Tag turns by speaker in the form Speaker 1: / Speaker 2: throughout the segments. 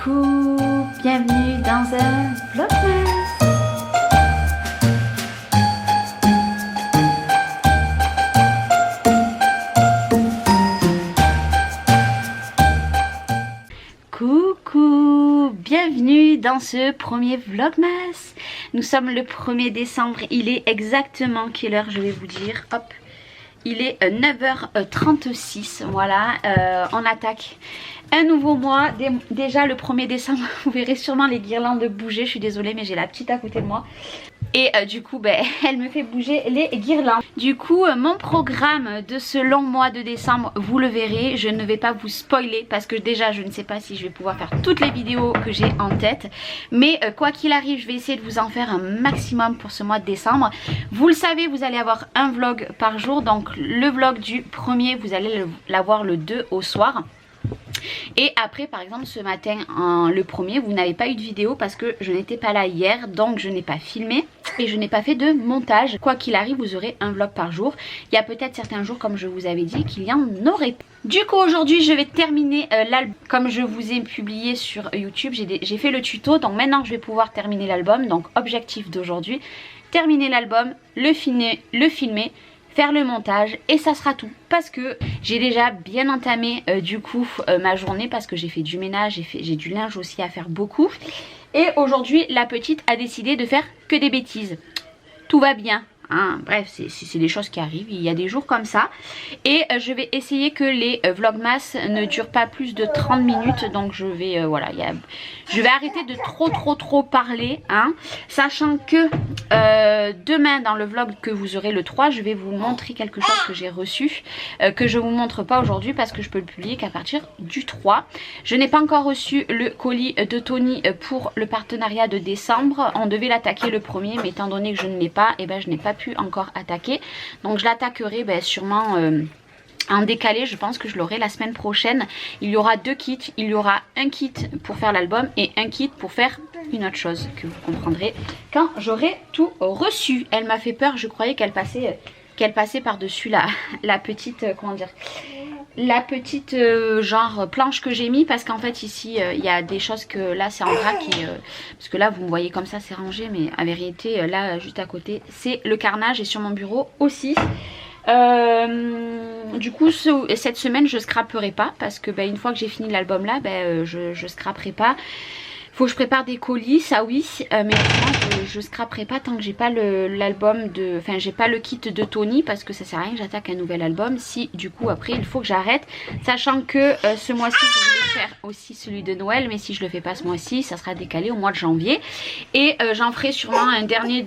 Speaker 1: Coucou, bienvenue dans un vlogmas. Coucou, bienvenue dans ce premier vlogmas. Nous sommes le 1er décembre, il est exactement quelle heure je vais vous dire, hop. Il est 9h36, voilà, on attaque un nouveau mois. Déjà le 1er décembre, vous verrez sûrement les guirlandes bouger, je suis désolée mais j'ai la petite à côté de moi. Et du coup, elle me fait bouger les guirlandes. Du coup, mon programme de ce long mois de décembre, vous le verrez. Je ne vais pas vous spoiler parce que déjà, je ne sais pas si je vais pouvoir faire toutes les vidéos que j'ai en tête. Mais quoi qu'il arrive, je vais essayer de vous en faire un maximum pour ce mois de décembre. Vous le savez, vous allez avoir un vlog par jour. Donc le vlog du 1er, vous allez l'avoir le 2 au soir. Et après par exemple ce matin le 1er vous n'avez pas eu de vidéo parce que je n'étais pas là hier, donc je n'ai pas filmé et je n'ai pas fait de montage. Quoi qu'il arrive vous aurez un vlog par jour. Il y a peut-être certains jours comme je vous avais dit qu'il y en aurait pas. Du coup aujourd'hui je vais terminer l'album comme je vous ai publié sur YouTube. J'ai fait le tuto, donc maintenant je vais pouvoir terminer l'album. Donc objectif d'aujourd'hui, terminer l'album, le filmer, faire le montage et ça sera tout parce que j'ai déjà bien entamé du coup ma journée parce que j'ai fait du ménage, j'ai du linge aussi à faire beaucoup et aujourd'hui la petite a décidé de faire que des bêtises. Tout va bien. Hein, bref, c'est des choses qui arrivent, il y a des jours comme ça. Et je vais essayer que les vlogmas ne durent pas plus de 30 minutes. Donc je vais, voilà, je vais arrêter de trop parler. Hein, sachant que demain dans le vlog que vous aurez le 3, je vais vous montrer quelque chose que j'ai reçu. Que je ne vous montre pas aujourd'hui parce que je peux le publier qu'à partir du 3. Je n'ai pas encore reçu le colis de Tony pour le partenariat de décembre. On devait l'attaquer le 1er, mais étant donné que je ne l'ai pas, et je n'ai pas pu encore attaquer, donc je l'attaquerai sûrement en décalé. Je pense que je l'aurai la semaine prochaine. Il y aura deux kits, il y aura un kit pour faire l'album et un kit pour faire une autre chose que vous comprendrez quand j'aurai tout reçu. Elle m'a fait peur, je croyais qu'elle passait par dessus la petite comment dire, la petite genre planche que j'ai mis parce qu'en fait ici il y a des choses que là c'est en vrac et parce que là vous me voyez comme ça c'est rangé, mais en vérité là juste à côté c'est le carnage et sur mon bureau aussi. Du coup cette semaine je scraperai pas parce que une fois que j'ai fini l'album là je scraperai pas. Faut que je prépare des colis, ça oui, mais je scraperai pas tant que j'ai pas l'album de, enfin j'ai pas le kit de Tony parce que ça sert à rien que j'attaque un nouvel album si du coup après il faut que j'arrête, sachant que ce mois-ci je voulais faire aussi celui de Noël, mais si je le fais pas ce mois-ci ça sera décalé au mois de janvier et j'en ferai sûrement un dernier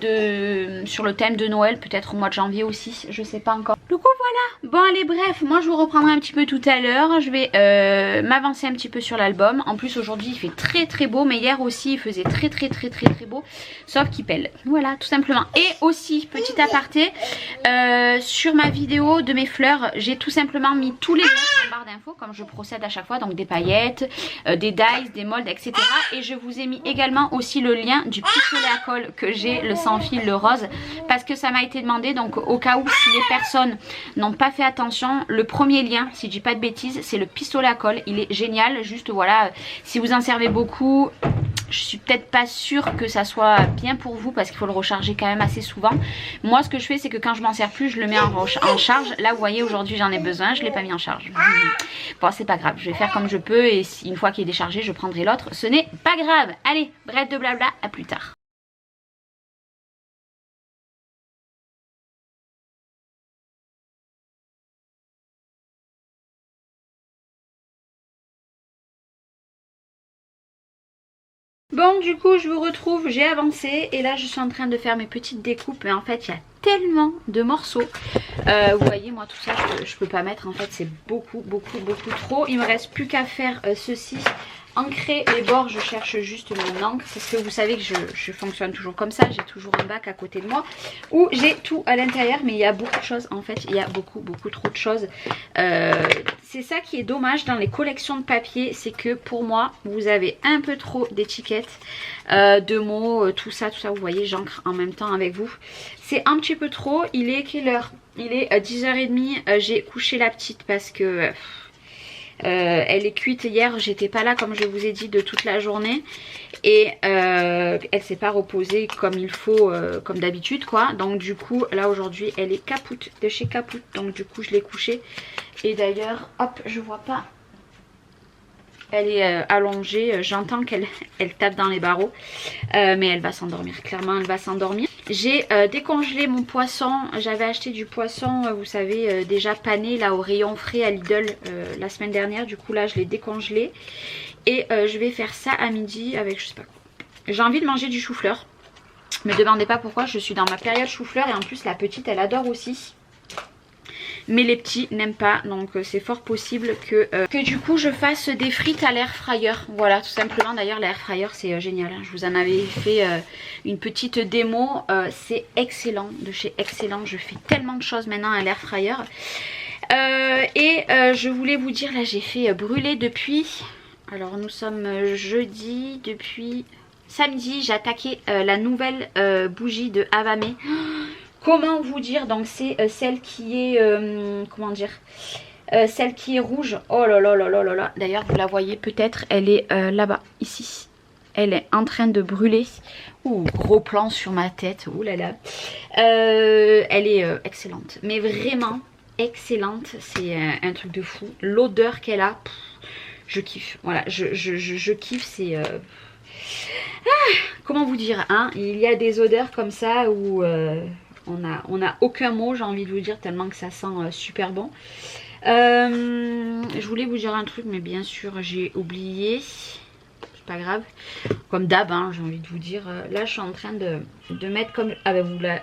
Speaker 1: sur le thème de Noël, peut-être au mois de janvier aussi, je sais pas encore. Du coup voilà, bon allez bref, moi je vous reprendrai un petit peu tout à l'heure, je vais m'avancer un petit peu sur l'album. En plus aujourd'hui il fait très beau, mais hier aussi il faisait très beau, sauf qu'il pèle, voilà tout simplement. Et aussi petit aparté, sur ma vidéo de mes fleurs j'ai tout simplement mis tous les liens en barre d'infos comme je procède à chaque fois, donc des paillettes, des dies, des molds, etc. Et je vous ai mis également aussi le lien du pistolet à colle que j'ai, le sans fil, le rose, parce que ça m'a été demandé, donc au cas où si les personnes n'ont pas fait attention, le premier lien, si je dis pas de bêtises, c'est le pistolet à colle. Il est génial, juste voilà, si vous en servez beaucoup, je suis peut-être pas sûre que ça soit bien pour vous parce qu'il faut le recharger quand même assez souvent. Moi ce que je fais c'est que quand je m'en sers plus je le mets en charge. Là vous voyez aujourd'hui j'en ai besoin, je l'ai pas mis en charge. Bon c'est pas grave, je vais faire comme je peux et une fois qu'il est déchargé je prendrai l'autre, ce n'est pas grave. Allez, bref de blabla, à plus tard. Bon du coup je vous retrouve, j'ai avancé et là je suis en train de faire mes petites découpes et en fait il y a tellement de morceaux, vous voyez moi tout ça je peux pas mettre, en fait c'est beaucoup trop. Il me reste plus qu'à faire ceci, ancrer les bords. Je cherche juste mon encre parce que vous savez que je fonctionne toujours comme ça, j'ai toujours un bac à côté de moi où j'ai tout à l'intérieur, mais il y a beaucoup de choses en fait, il y a beaucoup trop de choses. C'est ça qui est dommage dans les collections de papier, c'est que pour moi vous avez un peu trop d'étiquettes, de mots, tout ça vous voyez, j'encre en même temps avec vous, c'est un petit peu trop. Il est quelle heure? Il est 10h30, j'ai couché la petite parce que Elle est cuite hier, j'étais pas là comme je vous ai dit de toute la journée. Et elle s'est pas reposée comme il faut, comme d'habitude quoi. Donc du coup là aujourd'hui elle est Capoute, de chez Capoute. Donc du coup je l'ai couchée. Et d'ailleurs hop, je vois pas, elle est allongée, j'entends qu'elle tape dans les barreaux, mais elle va s'endormir, clairement elle va s'endormir. J'ai décongelé mon poisson, j'avais acheté du poisson, vous savez, déjà pané là au rayon frais à Lidl la semaine dernière. Du coup là je l'ai décongelé et je vais faire ça à midi avec je sais pas quoi. J'ai envie de manger du chou-fleur, me demandez pas pourquoi, je suis dans ma période chou-fleur et en plus la petite elle adore aussi. Mais les petits n'aiment pas, donc c'est fort possible que du coup je fasse des frites à l'air fryer. Voilà, tout simplement. D'ailleurs l'air fryer c'est génial, je vous en avais fait une petite démo, c'est excellent, de chez Excellent. Je fais tellement de choses maintenant à l'air fryer. Je voulais vous dire, là j'ai fait brûler depuis, alors nous sommes jeudi, depuis samedi j'ai attaqué la nouvelle bougie de Avamé. Comment vous dire, donc c'est celle qui est, comment dire, celle qui est rouge. Oh là là là là là là. D'ailleurs vous la voyez peut-être, elle est là-bas, ici. Elle est en train de brûler. Ouh, gros plan sur ma tête, ouh là là. Elle est excellente, mais vraiment excellente, c'est un truc de fou. L'odeur qu'elle a, pff, je kiffe, voilà, je kiffe, c'est... comment vous dire, hein, il y a des odeurs comme ça où... on n'a aucun mot, j'ai envie de vous dire, tellement que ça sent super bon. Je voulais vous dire un truc, mais bien sûr j'ai oublié. C'est pas grave. Comme d'hab, hein, j'ai envie de vous dire. Là je suis en train de mettre comme... Ah ben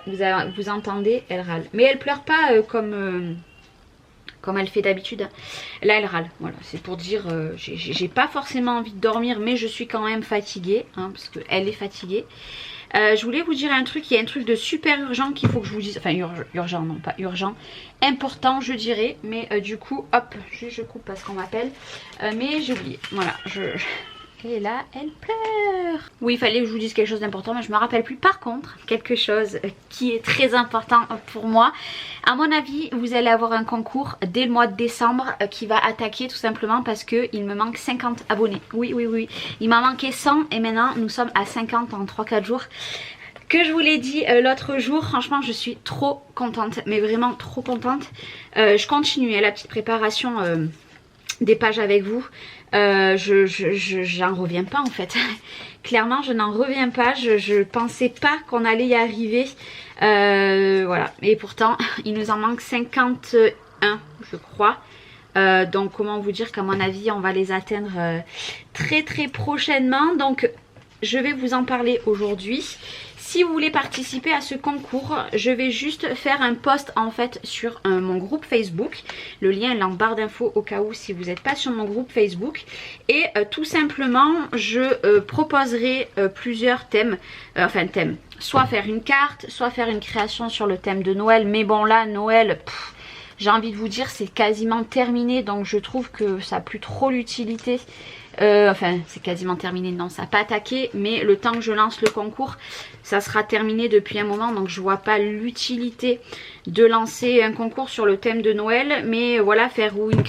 Speaker 1: vous entendez, elle râle. Mais elle pleure pas comme elle fait d'habitude. Là elle râle, voilà, c'est pour dire, j'ai pas forcément envie de dormir, mais je suis quand même fatiguée, hein, parce qu'elle est fatiguée. Je voulais vous dire un truc, il y a un truc de super urgent qu'il faut que je vous dise, enfin urgent, non pas urgent, important je dirais, mais du coup hop, je coupe parce qu'on m'appelle, mais j'ai oublié, voilà, et là elle pleure. Oui, il fallait que je vous dise quelque chose d'important, mais je me rappelle plus. Par contre, quelque chose qui est très important pour moi, à mon avis vous allez avoir un concours dès le mois de décembre qui va attaquer, tout simplement parce que il me manque 50 abonnés. Oui oui oui, il m'a manqué 100 et maintenant nous sommes à 50 en 3-4 jours. Que je vous l'ai dit l'autre jour, franchement je suis trop contente, mais vraiment trop contente. Je continue la petite préparation des pages avec vous. J'en reviens pas en fait. Clairement je n'en reviens pas, je pensais pas qu'on allait y arriver, voilà, et pourtant il nous en manque 51 je crois. Donc comment vous dire qu'à mon avis on va les atteindre très très prochainement. Donc je vais vous en parler aujourd'hui. Si vous voulez participer à ce concours, je vais juste faire un post en fait sur mon groupe Facebook. Le lien est en barre d'infos au cas où si vous n'êtes pas sur mon groupe Facebook. Et tout simplement, je proposerai plusieurs thèmes, soit faire une carte, soit faire une création sur le thème de Noël. Mais bon là, Noël... j'ai envie de vous dire c'est quasiment terminé, donc je trouve que ça n'a plus trop l'utilité. Enfin c'est quasiment terminé, non ça n'a pas attaqué, mais le temps que je lance le concours ça sera terminé depuis un moment, donc je vois pas l'utilité de lancer un concours sur le thème de Noël. Mais voilà, faire ou une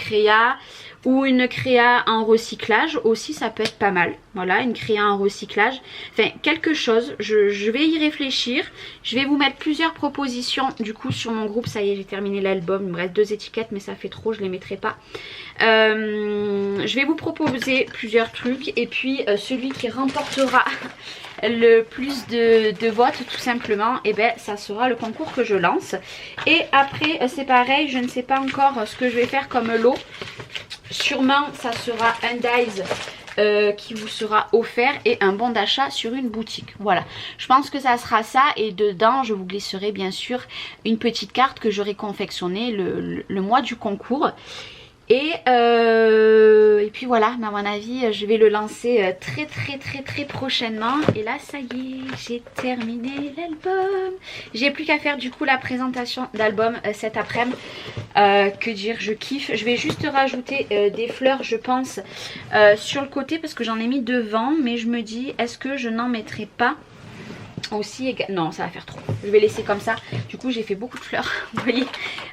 Speaker 1: créa en recyclage aussi, ça peut être pas mal. Voilà, une créa en recyclage, enfin quelque chose, je vais y réfléchir. Je vais vous mettre plusieurs propositions du coup sur mon groupe. Ça y est, j'ai terminé l'album, il me reste 2 étiquettes mais ça fait trop, je les mettrai pas. Je vais vous proposer plusieurs trucs et puis celui qui remportera le plus de votes tout simplement, et ben ça sera le concours que je lance. Et après c'est pareil, je ne sais pas encore ce que je vais faire comme lot. Sûrement ça sera un dies qui vous sera offert et un bon d'achat sur une boutique. Voilà, je pense que ça sera ça, et dedans je vous glisserai bien sûr une petite carte que j'aurai confectionnée le mois du concours. Et puis voilà, mais à mon avis je vais le lancer très prochainement. Et là ça y est, j'ai terminé l'album. J'ai plus qu'à faire du coup la présentation d'album cet après-midi. Que dire, je kiffe. Je vais juste rajouter des fleurs je pense sur le côté parce que j'en ai mis devant. Mais je me dis, est-ce que je n'en mettrai pas aussi? Non, ça va faire trop, je vais laisser comme ça. Du coup j'ai fait beaucoup de fleurs, vous voyez,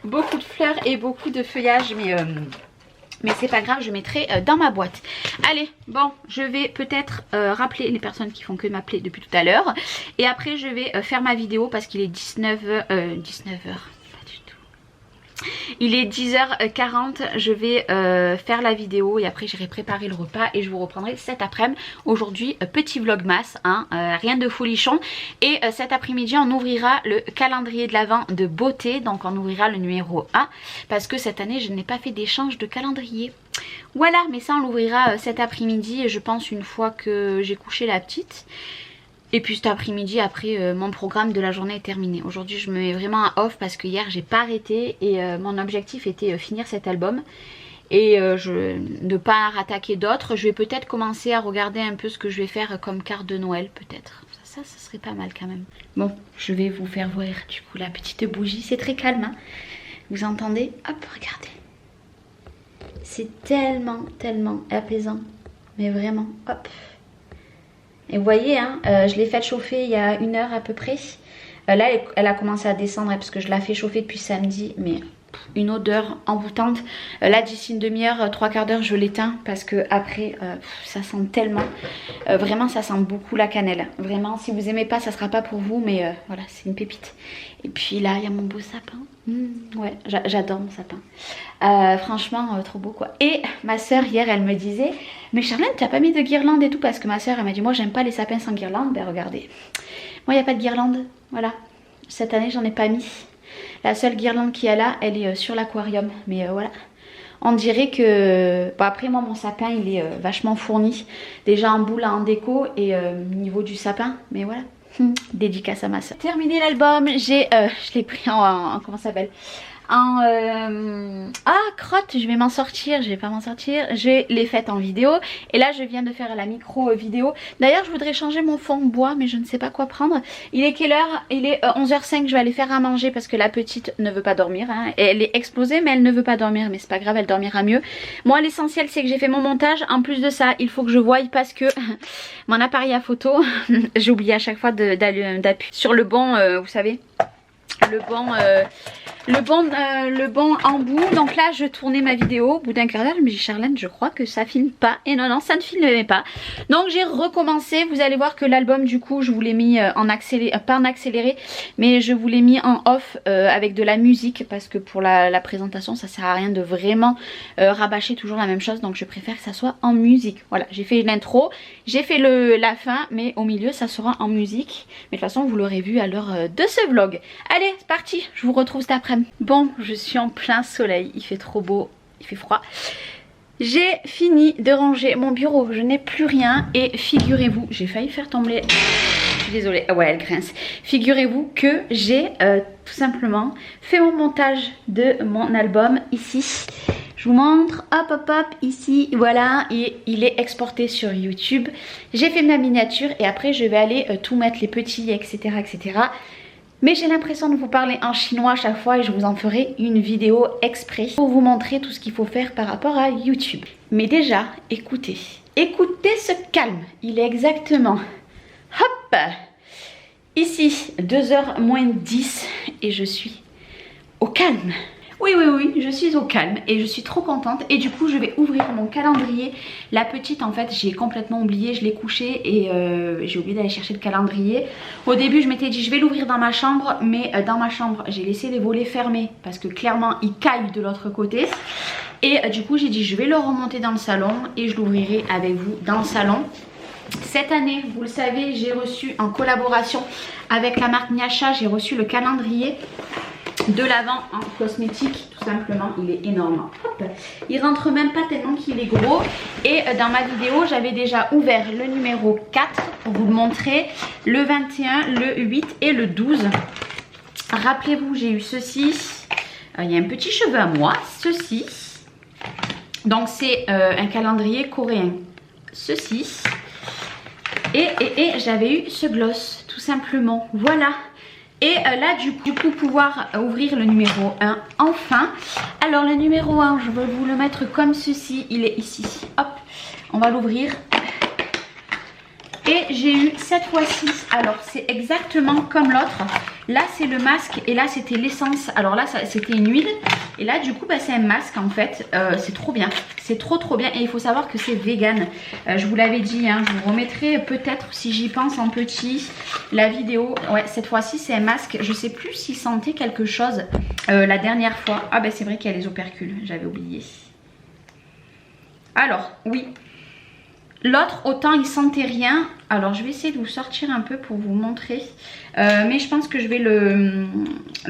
Speaker 1: beaucoup de fleurs et beaucoup de feuillage, Mais c'est pas grave, je mettrai dans ma boîte. Allez, bon, je vais peut-être rappeler les personnes qui font que m'appeler depuis tout à l'heure. Et après, je vais faire ma vidéo parce qu'il est 19h. 19h. Il est 10h40, je vais faire la vidéo et après j'irai préparer le repas et je vous reprendrai cet après-midi. Aujourd'hui, petit vlogmas, hein, rien de folichon. Et cet après-midi, on ouvrira le calendrier de l'Avent de beauté. Donc on ouvrira le numéro 1 parce que cette année, je n'ai pas fait d'échange de calendrier. Voilà, mais ça on l'ouvrira cet après-midi, je pense une fois que j'ai couché la petite. Et puis cet après-midi, après, mon programme de la journée est terminé. Aujourd'hui, je me mets vraiment à off parce que hier, j'ai pas arrêté. Et mon objectif était finir cet album. Et ne pas rattaquer d'autres. Je vais peut-être commencer à regarder un peu ce que je vais faire comme carte de Noël, peut-être. Ça serait pas mal quand même. Bon, je vais vous faire voir du coup la petite bougie. C'est très calme, hein. Vous entendez? Hop, regardez. C'est tellement, tellement apaisant. Mais vraiment, hop. Et vous voyez, hein, je l'ai fait chauffer il y a 1 heure à peu près. Là, elle a commencé à descendre parce que je la fais chauffer depuis samedi. Mais une odeur envoûtante. Là, d'ici une demi-heure, 3/4 d'heure, je l'éteins. Parce que après, ça sent tellement. Vraiment, ça sent beaucoup la cannelle. Vraiment, si vous aimez pas, ça sera pas pour vous. Mais voilà, c'est une pépite. Et puis là, il y a mon beau sapin. Ouais, j'adore mon sapin. Franchement, trop beau quoi. Et ma soeur hier, elle me disait, mais Charlène, t'as pas mis de guirlande et tout? Parce que ma soeur, elle m'a dit, moi j'aime pas les sapins sans guirlande. Ben regardez, moi il n'y a pas de guirlande. Voilà, cette année j'en ai pas mis. La seule guirlande qu'il y a là, elle est sur l'aquarium. Mais voilà, on dirait que... Bon après moi mon sapin il est vachement fourni. Déjà en boule en déco et niveau du sapin. Mais voilà. Dédicace à ma soeur. Terminé l'album, je l'ai pris en comment ça s'appelle, crotte, je vais m'en sortir, je vais pas m'en sortir, je l'ai faite en vidéo et là je viens de faire la micro vidéo. D'ailleurs je voudrais changer mon fond bois mais je ne sais pas quoi prendre. Il est quelle heure? Il est 11h05, je vais aller faire à manger parce que la petite ne veut pas dormir, hein. Elle est explosée mais elle ne veut pas dormir, mais c'est pas grave, elle dormira mieux. Moi l'essentiel c'est que j'ai fait mon montage, en plus de ça il faut que je voie parce que mon appareil à photo, j'ai oublié à chaque fois d'appuyer sur le bon, vous savez, le bon embout. Donc là je tournais ma vidéo, au bout d'un quart d'heure je me dis Charlène, je crois que ça filme pas. Et non ça ne filmait pas. Donc j'ai recommencé. Vous allez voir que l'album du coup je vous l'ai mis en accéléré, pas en accéléré, mais je vous l'ai mis en off avec de la musique. Parce que pour la présentation ça sert à rien de vraiment rabâcher toujours la même chose. Donc je préfère que ça soit en musique. Voilà, j'ai fait l'intro, j'ai fait la fin, mais au milieu ça sera en musique. Mais de toute façon vous l'aurez vu à l'heure de ce vlog. Allez c'est parti, je vous retrouve cet après-midi. Bon, je suis en plein soleil, il fait trop beau, il fait froid. J'ai fini de ranger mon bureau, je n'ai plus rien et figurez-vous, j'ai failli faire tomber, je suis désolée, ouais elle grince. Figurez-vous que j'ai tout simplement fait mon montage de mon album ici. Je vous montre, hop, ici, voilà, et il est exporté sur YouTube. J'ai fait ma miniature et après je vais aller tout mettre, les petits, etc. etc. Mais j'ai l'impression de vous parler en chinois à chaque fois et je vous en ferai une vidéo exprès pour vous montrer tout ce qu'il faut faire par rapport à YouTube. Mais déjà, écoutez ce calme. Il est exactement, hop, ici 2h moins 10 et je suis au calme. Oui, je suis au calme et je suis trop contente. Et du coup, je vais ouvrir mon calendrier. La petite, en fait, j'ai complètement oublié. Je l'ai couchée et j'ai oublié d'aller chercher le calendrier. Au début, je m'étais dit, je vais l'ouvrir dans ma chambre. Mais dans ma chambre, j'ai laissé les volets fermés parce que clairement, il caille de l'autre côté. Et du coup, j'ai dit, je vais le remonter dans le salon et je l'ouvrirai avec vous dans le salon. Cette année, vous le savez, j'ai reçu en collaboration avec la marque Niacha, j'ai reçu le calendrier de l'Avent en cosmétique, tout simplement. Il est énorme. Hop. Il rentre même pas tellement qu'il est gros. Et dans ma vidéo, j'avais déjà ouvert le numéro 4 pour vous le montrer, le 21, le 8 et le 12. Rappelez-vous, j'ai eu ceci. Il y a un petit cheveu à moi, ceci. Donc c'est un calendrier coréen. Ceci. Et j'avais eu ce gloss, tout simplement. Voilà. Et là du coup pouvoir ouvrir le numéro 1 enfin. Alors le numéro 1 je vais vous le mettre comme ceci. Il est ici. Hop, on va l'ouvrir. Et j'ai eu cette fois-ci, alors c'est exactement comme l'autre. Là c'est le masque et là c'était l'essence. Alors là c'était une huile et là du coup bah, c'est un masque en fait. C'est trop bien, c'est trop bien et il faut savoir que c'est vegan. Je vous l'avais dit, hein, je vous remettrai peut-être si j'y pense en petit la vidéo. Ouais, cette fois-ci c'est un masque. Je sais plus s'il sentait quelque chose la dernière fois. Ah bah c'est vrai qu'il y a les opercules, j'avais oublié. Alors oui, l'autre autant il sentait rien. Alors je vais essayer de vous sortir un peu pour vous montrer. Mais je pense que je vais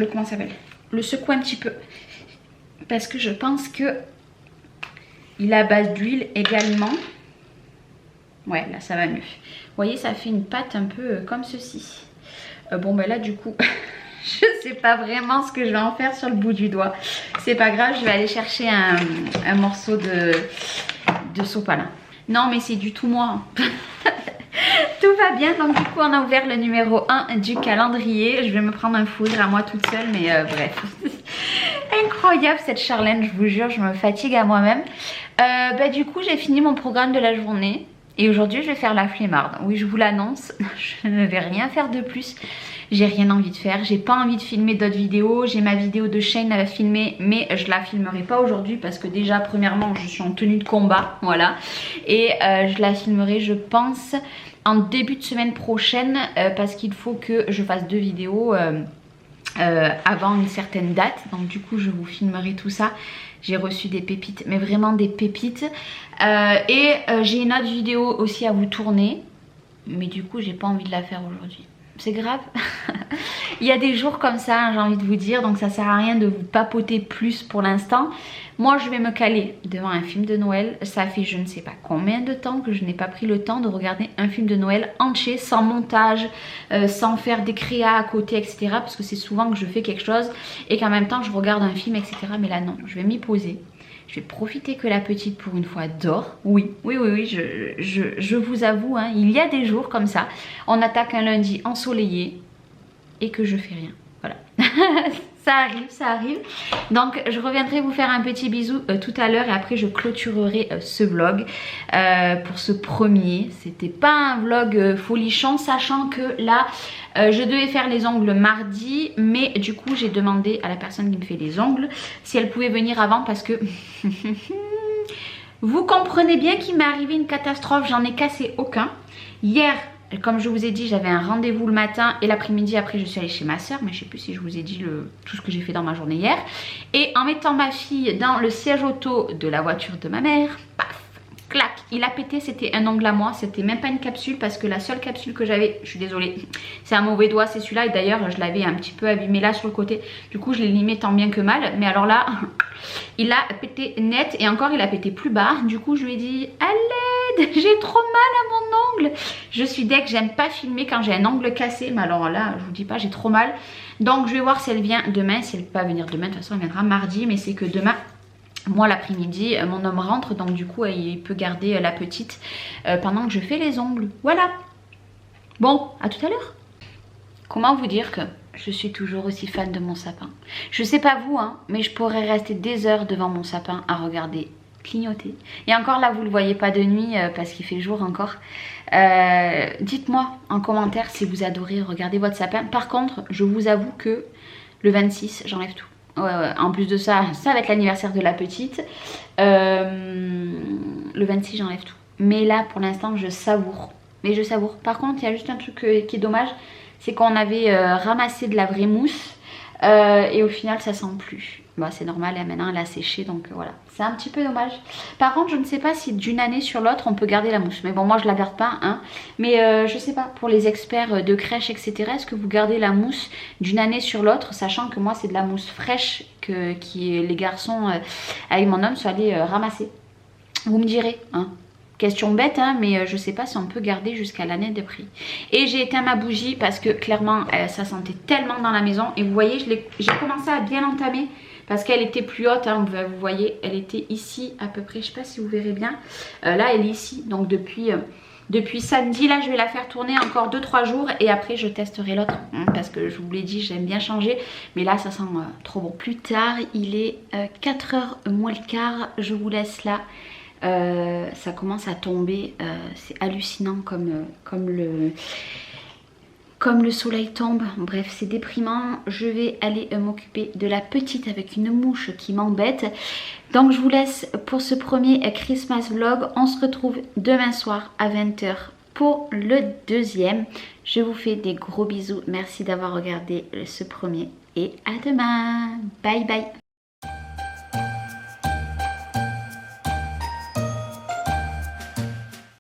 Speaker 1: comment ça s'appelle, le secouer un petit peu. Parce que je pense que il est à base d'huile également. Ouais, là ça va mieux. Vous voyez, ça fait une pâte un peu comme ceci. Bon ben là du coup je sais pas vraiment ce que je vais en faire sur le bout du doigt. C'est pas grave, je vais aller chercher un morceau de sopalin. Non mais c'est du tout moi. Tout va bien, donc du coup on a ouvert le numéro 1 du calendrier. Je vais me prendre un fou rire à moi toute seule, mais bref. Incroyable cette Charlène, je vous jure, je me fatigue à moi-même. Bah, du coup j'ai fini mon programme de la journée. Et aujourd'hui je vais faire la flemmarde. Oui, je vous l'annonce, je ne vais rien faire de plus. J'ai rien envie de faire, j'ai pas envie de filmer d'autres vidéos. J'ai ma vidéo de Shane à filmer, mais je la filmerai pas aujourd'hui parce que déjà premièrement je suis en tenue de combat, voilà. Et je la filmerai je pense en début de semaine prochaine parce qu'il faut que je fasse 2 vidéos avant une certaine date. Donc du coup je vous filmerai tout ça. J'ai reçu des pépites, mais vraiment des pépites. J'ai une autre vidéo aussi à vous tourner. Mais du coup j'ai pas envie de la faire aujourd'hui. C'est grave. Il y a des jours comme ça, hein, j'ai envie de vous dire. Donc ça sert à rien de vous papoter plus pour l'instant. Moi je vais me caler devant un film de Noël. Ça fait je ne sais pas combien de temps que je n'ai pas pris le temps de regarder un film de Noël entier, sans montage, sans faire des créas à côté, etc. Parce que c'est souvent que je fais quelque chose et qu'en même temps je regarde un film, etc. Mais là non, je vais m'y poser. Je vais profiter que la petite pour une fois dort. Oui, je vous avoue, hein, il y a des jours comme ça. On attaque un lundi ensoleillé et que je fais rien. Voilà. Ça arrive, ça arrive. Donc je reviendrai vous faire un petit bisou tout à l'heure et après je clôturerai ce vlog pour ce premier. C'était pas un vlog folichon, sachant que là je devais faire les ongles mardi, mais du coup j'ai demandé à la personne qui me fait les ongles si elle pouvait venir avant parce que vous comprenez bien qu'il m'est arrivé une catastrophe, j'en ai cassé aucun. Hier, comme je vous ai dit, j'avais un rendez-vous le matin et l'après-midi après je suis allée chez ma soeur, mais je sais plus si je vous ai dit tout ce que j'ai fait dans ma journée hier. Et en mettant ma fille dans le siège auto de la voiture de ma mère, paf, clac, il a pété. C'était un ongle à moi, c'était même pas une capsule parce que la seule capsule que j'avais, je suis désolée, c'est un mauvais doigt, c'est celui-là. Et d'ailleurs je l'avais un petit peu abîmé là sur le côté, du coup je l'ai limé tant bien que mal. Mais alors là, il a pété net et encore il a pété plus bas. Du coup je lui ai dit à l'aide, j'ai trop mal à mon ongle. Je suis deg, j'aime pas filmer quand j'ai un ongle cassé, mais alors là je vous dis pas, j'ai trop mal. Donc je vais voir si elle vient demain. Si elle peut pas venir demain, de toute façon elle viendra mardi, mais c'est que demain, moi l'après-midi, mon homme rentre, donc du coup il peut garder la petite pendant que je fais les ongles. Voilà. Bon, à tout à l'heure. Comment vous dire que je suis toujours aussi fan de mon sapin. Je sais pas vous, hein, mais je pourrais rester des heures devant mon sapin à regarder clignoter. Et encore là, vous le voyez pas de nuit parce qu'il fait jour encore. Dites-moi en commentaire si vous adorez regarder votre sapin. Par contre, je vous avoue que le 26, j'enlève tout. En plus de ça, ça va être l'anniversaire de la petite. Le 26, j'enlève tout. Mais là, pour l'instant, je savoure. Mais je savoure. Par contre, il y a juste un truc qui est dommage. C'est qu'on avait ramassé de la vraie mousse. Et au final, ça sent plus. Bah, c'est normal, et maintenant elle a séché, donc voilà. C'est un petit peu dommage. Par contre, je ne sais pas si d'une année sur l'autre, on peut garder la mousse. Mais bon, moi, je la garde pas, hein. Mais je sais pas, pour les experts de crèche, etc., est-ce que vous gardez la mousse d'une année sur l'autre, sachant que moi, c'est de la mousse fraîche que les garçons, avec mon homme, sont allés ramasser. Vous me direz, hein. Question bête, hein, mais je sais pas si on peut garder jusqu'à l'année de prix. Et j'ai éteint ma bougie parce que clairement, ça sentait tellement dans la maison. Et vous voyez, j'ai commencé à bien l'entamer. Parce qu'elle était plus haute, hein, vous voyez, elle était ici à peu près, je sais pas si vous verrez bien. Là, elle est ici, donc depuis samedi, là, je vais la faire tourner encore 2-3 jours. Et après, je testerai l'autre, hein, parce que je vous l'ai dit, j'aime bien changer. Mais là, ça sent trop bon. Plus tard, il est 4h moins le quart, je vous laisse là. Ça commence à tomber, c'est hallucinant comme comme le soleil tombe, bref c'est déprimant. Je vais aller m'occuper de la petite avec une mouche qui m'embête. Donc je vous laisse pour ce premier Christmas vlog. On se retrouve demain soir à 20 h pour le deuxième. Je vous fais des gros bisous. Merci d'avoir regardé ce premier et à demain. Bye bye.